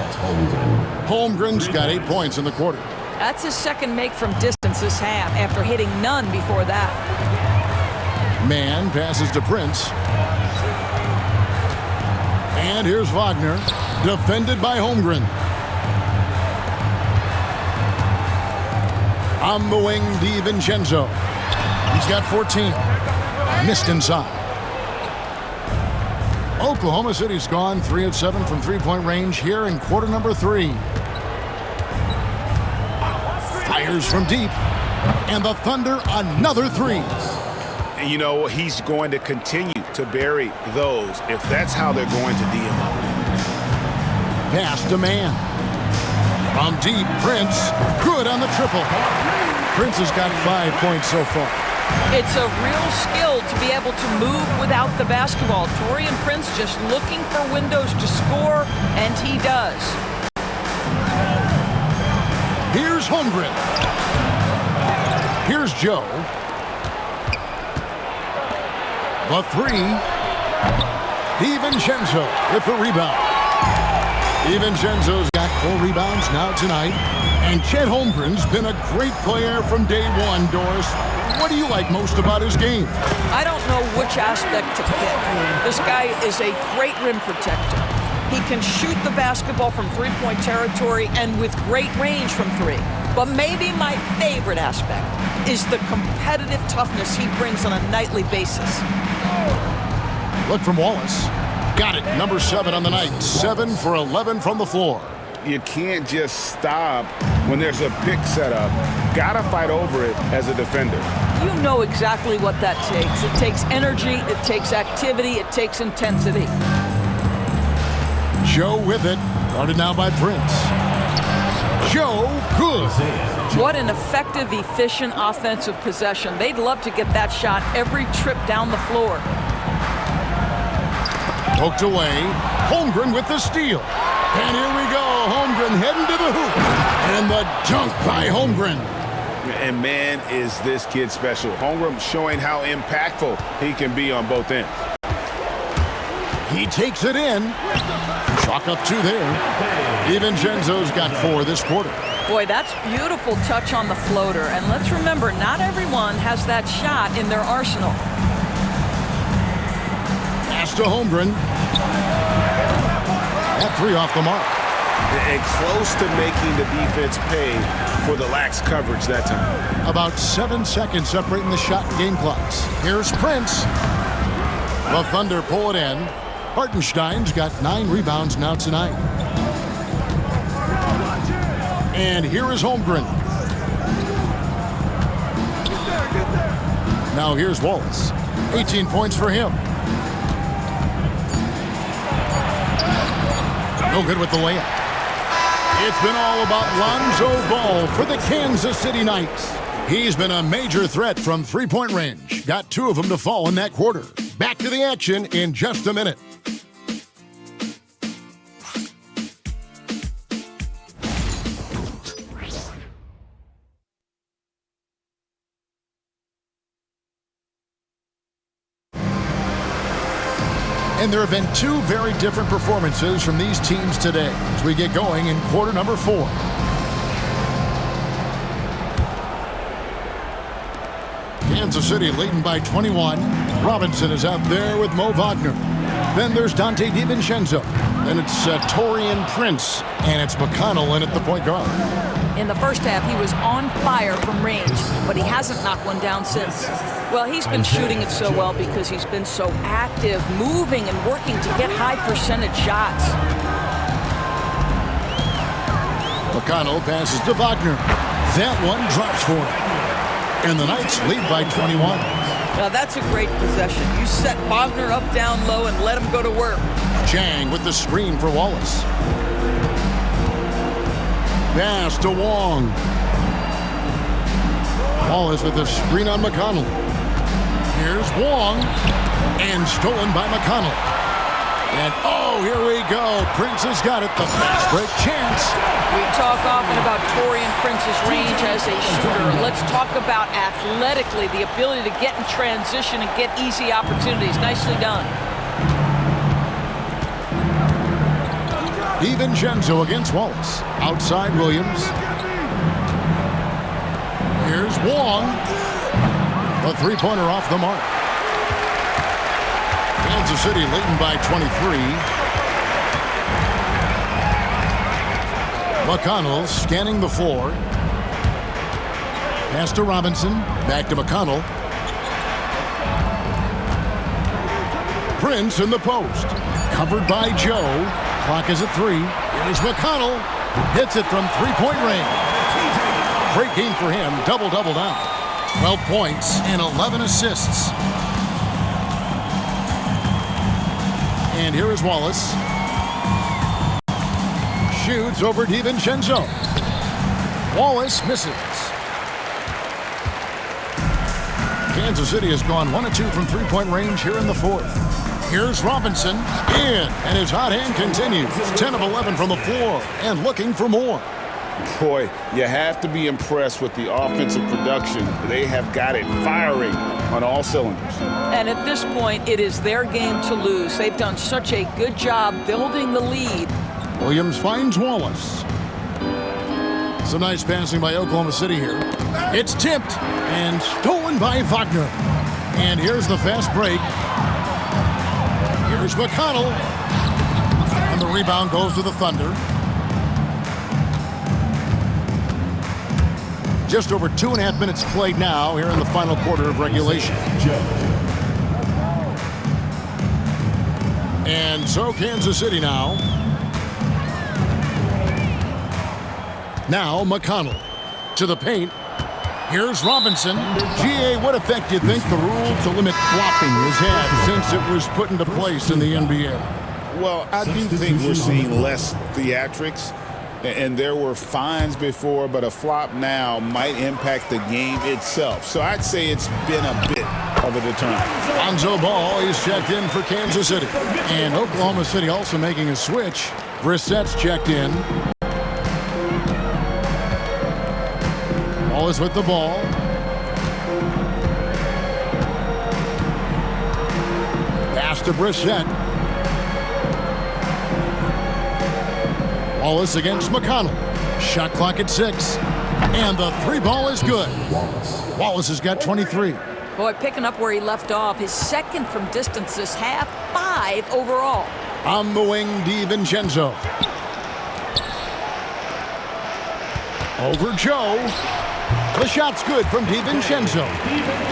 Holmgren's got 8 points in the quarter. That's his second make from distance this half after hitting none before that. Man passes to Prince. And here's Wagner, defended by Holmgren. On the wing, DiVincenzo. He's got 14. Missed inside. Oklahoma City's gone 3 of 7 from three-point range here in quarter number 3. Fires from deep. And the Thunder another 3. And you know, he's going to continue to bury those if that's how they're going to D him up. Pass to Man. From deep, Prince. Good on the triple. Prince has got 5 points so far. It's a real skill to be able to move without the basketball. Taurean Prince just looking for windows to score, and he does. Here's Holmgren. Here's Joe. The 3. DiVincenzo with the rebound. DiVincenzo's got 4 rebounds now tonight. And Chet Holmgren's been a great player from day one, Doris. What do you like most about his game? I don't know which aspect to pick. This guy is a great rim protector. He can shoot the basketball from three-point territory and with great range from 3. But maybe my favorite aspect is the competitive toughness he brings on a nightly basis. Look from Wallace. Got it. Number 7 on the night. 7 for 11 from the floor. You can't just stop when there's a pick set up. Gotta fight over it as a defender. You know exactly what that takes. It takes energy, it takes activity, it takes intensity. Joe with it. Guarded now by Prince. Joe, good. What an effective, efficient offensive possession. They'd love to get that shot every trip down the floor. Poked away. Holmgren with the steal. And here we go. Holmgren heading to the hoop. And the dunk by Holmgren. And man, is this kid special. Holmgren showing how impactful he can be on both ends. He takes it in. Chalk up 2 there. DiVincenzo's got 4 this quarter. Boy, that's beautiful touch on the floater. And let's remember, not everyone has that shot in their arsenal. Pass to Holmgren. That 3 off the mark. And close to making the defense pay for the lax coverage that time. About 7 seconds separating the shot and game clocks. Here's Prince. The Thunder pull it in. Hartenstein's got 9 rebounds now tonight. And here is Holmgren. Now here's Wallace. 18 points for him. No good with the layup. It's been all about Lonzo Ball for the Kansas City Knights. He's been a major threat from three-point range. Got 2 of them to fall in that quarter. Back to the action in just a minute. And there have been 2 very different performances from these teams today as we get going in quarter number 4. Kansas City leading by 21. Robinson is out there with Mo Wagner. Then there's Dante DiVincenzo. Then it's Taurean Prince. And it's McConnell in at the point guard. In the first half, he was on fire from range, but he hasn't knocked one down since. Well, he's been shooting it so well because he's been so active, moving and working to get high percentage shots. McConnell passes to Wagner. That one drops for him. And the Knights lead by 21. Now that's a great possession. You set Wagner up down low and let him go to work. Chang with the screen for Wallace. Pass to Wong. Wallace with the screen on McConnell. Here's Wong. And stolen by McConnell. And oh, here we go. Prince has got it. The fast break chance. We talk often about Taurean Prince's range as a shooter. Let's talk about athletically the ability to get in transition and get easy opportunities. Nicely done. DiVincenzo against Wallace. Outside Williams. Here's Wong. The three-pointer off the mark. Kansas City leading by 23. McConnell scanning the floor. Pass to Robinson. Back to McConnell. Prince in the post. Covered by Joe. Clock is at 3. Here's McConnell. Hits it from three-point range. Great game for him. Double-double now. 12 points and 11 assists. And here is Wallace. Shoots over DiVincenzo. Wallace misses. Kansas City has gone 1 of 2 from three-point range here in the 4th. Here's Robinson. In. And his hot hand continues. 10 of 11 from the floor. And looking for more. Boy, you have to be impressed with the offensive production. They have got it firing on all cylinders. And at this point, it is their game to lose. They've done such a good job building the lead. Williams finds Wallace. Some nice passing by Oklahoma City here. It's tipped and stolen by Wagner. And here's the fast break. Here's McConnell. And the rebound goes to the Thunder. Just over 2.5 minutes played now here in the final quarter of regulation. And so Kansas City now. Now McConnell to the paint. Here's Robinson. G.A., what effect do you think the rule to limit flopping has had since it was put into place in the NBA? Well, I do think we're seeing less theatrics. And there were fines before, but a flop now might impact the game itself. So I'd say it's been a bit of a deterrent. Lonzo Ball is checked in for Kansas City. And Oklahoma City also making a switch. Brissett's checked in. Ball is with the ball. Pass to Brissett. Wallace against McConnell. Shot clock at 6. And the 3 ball is good. Wallace has got 23. Boy, picking up where he left off. His second from distance this half, 5 overall. On the wing, DiVincenzo. Over Joe. The shot's good from DiVincenzo.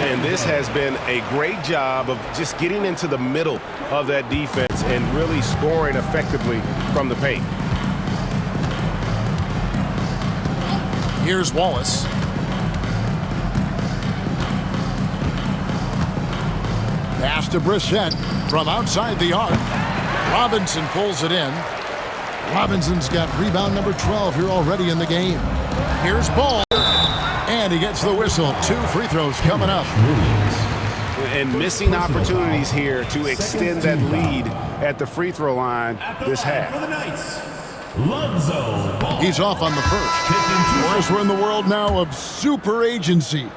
And this has been a great job of just getting into the middle of that defense and really scoring effectively from the paint. Here's Wallace. Pass to Brissett from outside the arc. Robinson pulls it in. Robinson's got rebound number 12 here already in the game. Here's Ball. And he gets the whistle. 2 free throws coming up. And missing opportunities here to extend that lead at the free throw line this half. He's off on the first. Of course, we're in the world now of super agencies,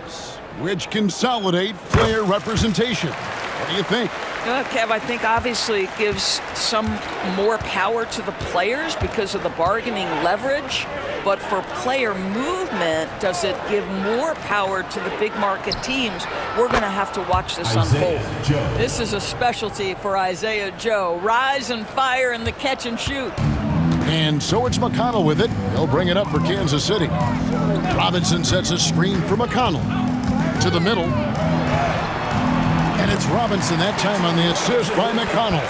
which consolidate player representation. What do you think? Kev, I think obviously it gives some more power to the players because of the bargaining leverage. But for player movement, does it give more power to the big market teams? We're going to have to watch this unfold. This is a specialty for Isaiah Joe. Rise and fire in the catch and shoot. And so it's McConnell with it. He'll bring it up for Kansas City. Robinson sets a screen for McConnell. To the middle. And it's Robinson that time on the assist by McConnell.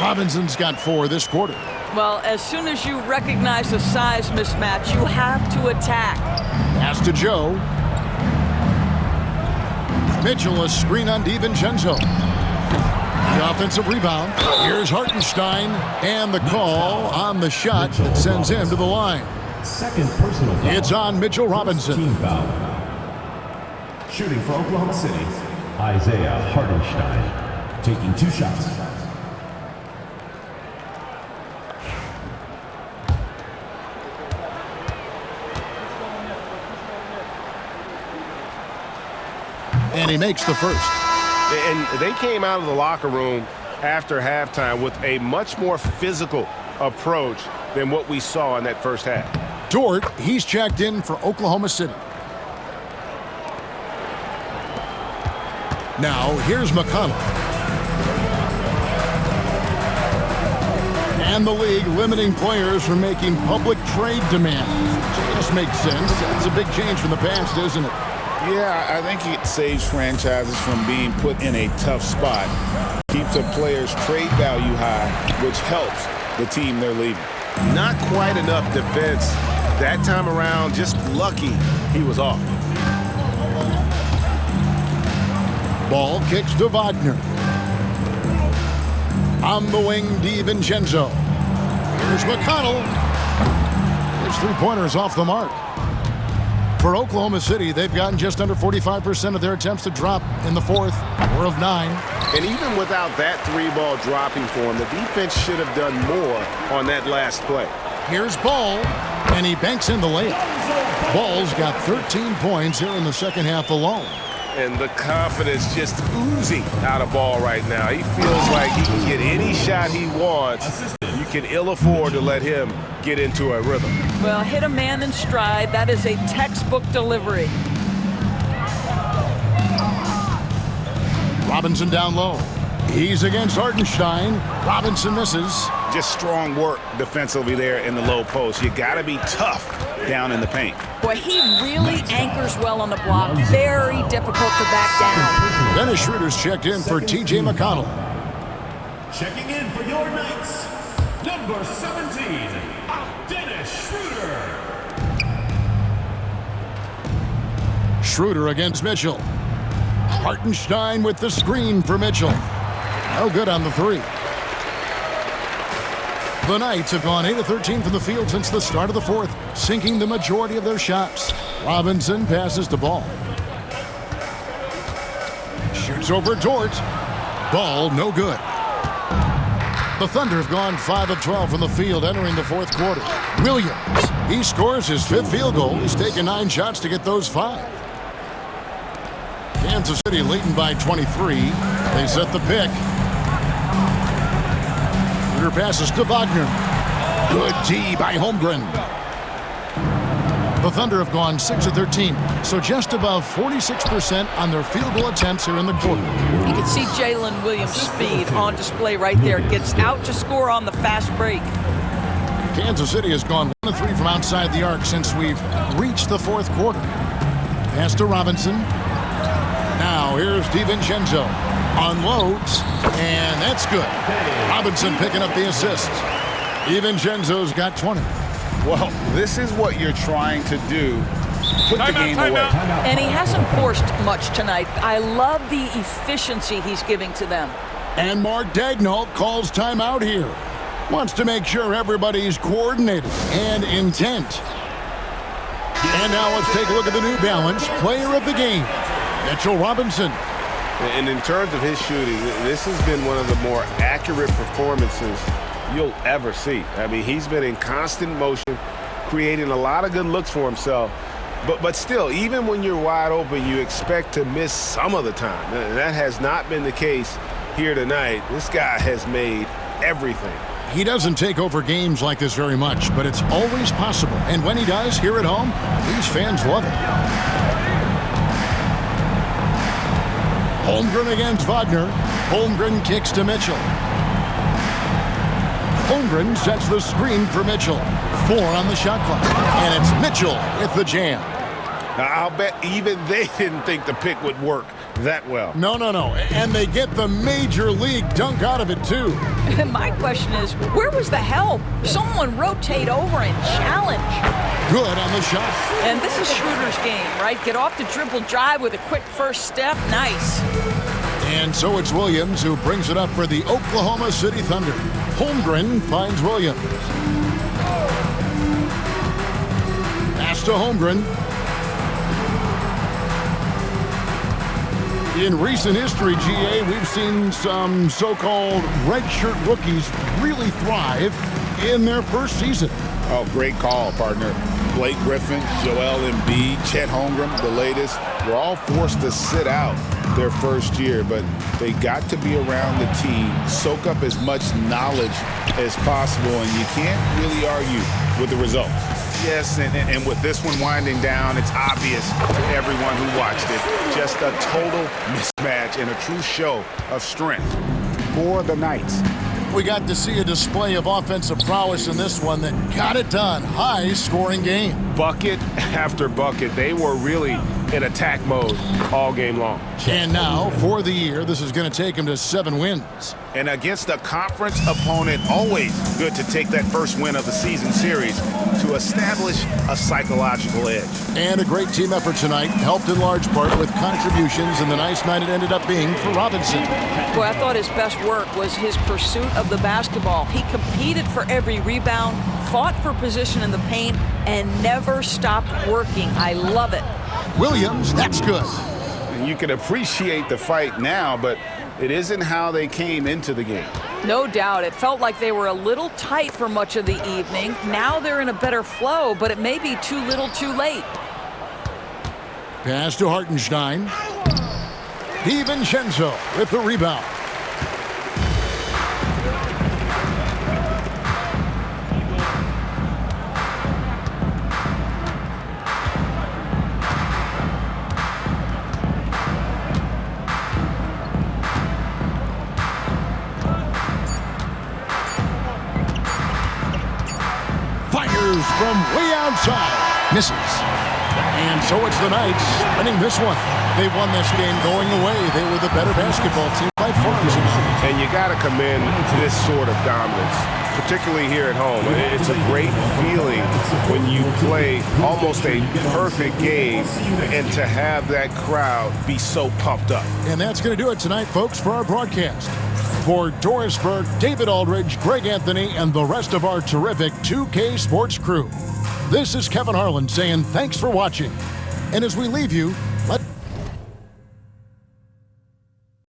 Robinson's got 4 this quarter. Well, as soon as you recognize the size mismatch, you have to attack. Pass to Joe. Mitchell, a screen on DiVincenzo. The offensive rebound. Here's Hartenstein. And the call on the shot that sends him to the line. Second personal foul. It's on Mitchell Robinson. Team foul. Shooting for Oklahoma City, Isaiah Hartenstein. Taking 2 shots. And he makes the first. And they came out of the locker room after halftime with a much more physical approach than what we saw in that first half. Dort, he's checked in for Oklahoma City. Now, here's McConnell. And the league limiting players from making public trade demands. Just makes sense. It's a big change from the past, isn't it? Yeah, I think it saves franchises from being put in a tough spot. Keeps the players' trade value high, which helps the team they're leaving. Not quite enough defense that time around. Just lucky he was off. Ball kicks to Wagner. On the wing, DiVincenzo. Here's McConnell. His 3-pointer's off the mark. For Oklahoma City, they've gotten just under 45% of their attempts to drop in the fourth, 4 of 9. And even without that 3-ball dropping for him, the defense should have done more on that last play. Here's Ball, and he banks in the layup. Ball's got 13 points here in the second half alone. And the confidence just oozing out of Ball right now. He feels like he can get any shot he wants. You can ill afford to let him get into a rhythm. Well, hit a man in stride. That is a textbook delivery. Robinson down low. He's against Hartenstein. Robinson misses. Just strong work defensively there in the low post. You got to be tough down in the paint. Boy, he really anchors well on the block. Very difficult to back down. Dennis Schroeder's checked in for T.J. McConnell. Checking in for your Knights, number 17, Dennis Schroeder. Schroeder against Mitchell. Hartenstein with the screen for Mitchell. No good on the 3. The Knights have gone 8 of 13 from the field since the start of the fourth, sinking the majority of their shots. Robinson passes the ball. Shoots over Dort. Ball no good. The Thunder have gone 5 of 12 from the field entering the fourth quarter. Williams, he scores his 5th field goal. He's taken 9 shots to get those 5. Kansas City leading by 23. They set the pick. Passes to Wagner. Good D by Holmgren. The Thunder have gone 6 of 13, so just above 46% on their field goal attempts here in the quarter. You can see Jalen Williams' speed on display right there. Gets out to score on the fast break. Kansas City has gone 1 of 3 from outside the arc since we've reached the fourth quarter. Pass to Robinson. Now here's DiVincenzo. Unloads, and that's good. Robinson picking up the assist. DiVincenzo's got 20. Well, this is what you're trying to do. Put the game away. And he hasn't forced much tonight. I love the efficiency he's giving to them. And Mark Daigneault calls timeout here. Wants to make sure everybody's coordinated and intent. And now let's take a look at the New Balance player of the game, Mitchell Robinson. And in terms of his shooting, this has been one of the more accurate performances you'll ever see. I mean, he's been in constant motion, creating a lot of good looks for himself. But still, even when you're wide open, you expect to miss some of the time. And that has not been the case here tonight. This guy has made everything. He doesn't take over games like this very much, but it's always possible. And when he does, here at home, these fans love it. Holmgren against Wagner. Holmgren kicks to Mitchell. Holmgren sets the screen for Mitchell. 4 on the shot clock. And it's Mitchell with the jam. Now, I'll bet even they didn't think the pick would work that well. No. And they get the major league dunk out of it, too. My question is, where was the help? Someone rotate over and challenge. Good on the shot. And this is Schroeder's game, right? Get off the dribble drive with a quick first step. Nice. And so it's Williams who brings it up for the Oklahoma City Thunder. Holmgren finds Williams. Pass to Holmgren. In recent history, GA, we've seen some so-called redshirt rookies really thrive in their first season. Oh, great call, partner. Blake Griffin, Joel Embiid, Chet Holmgren, the latest, were all forced to sit out their first year, but they got to be around the team, soak up as much knowledge as possible, and you can't really argue with the results. Yes, and with this one winding down, it's obvious to everyone who watched it. Just a total mismatch and a true show of strength for the Knights. We got to see a display of offensive prowess in this one that got it done. High-scoring game. Bucket after bucket. They were really in attack mode all game long. And now, for the year, this is going to take them to 7 wins. And against a conference opponent, always good to take that first win of the season series to establish a psychological edge. And a great team effort tonight, helped in large part with contributions, and the nice night it ended up being for Robinson. Boy, I thought his best work was his pursuit of the basketball. He competed for every rebound, fought for position in the paint, and never stopped working. I love it. Williams, that's good. And you can appreciate the fight now, but it isn't how they came into the game. No doubt. It felt like they were a little tight for much of the evening. Now they're in a better flow, but it may be too little too late. Pass to Hartenstein. DiVincenzo with the rebound. From way outside. Misses. And so it's the Knights winning this one. They won this game going away. They were the better basketball team by far. And you got to commend this sort of dominance, particularly here at home. It's a great feeling when you play almost a perfect game and to have that crowd be so pumped up. And that's going to do it tonight, folks, for our broadcast. For Doris Burke, David Aldridge, Greg Anthony, and the rest of our terrific 2K Sports crew, this is Kevin Harlan saying thanks for watching. And as we leave you,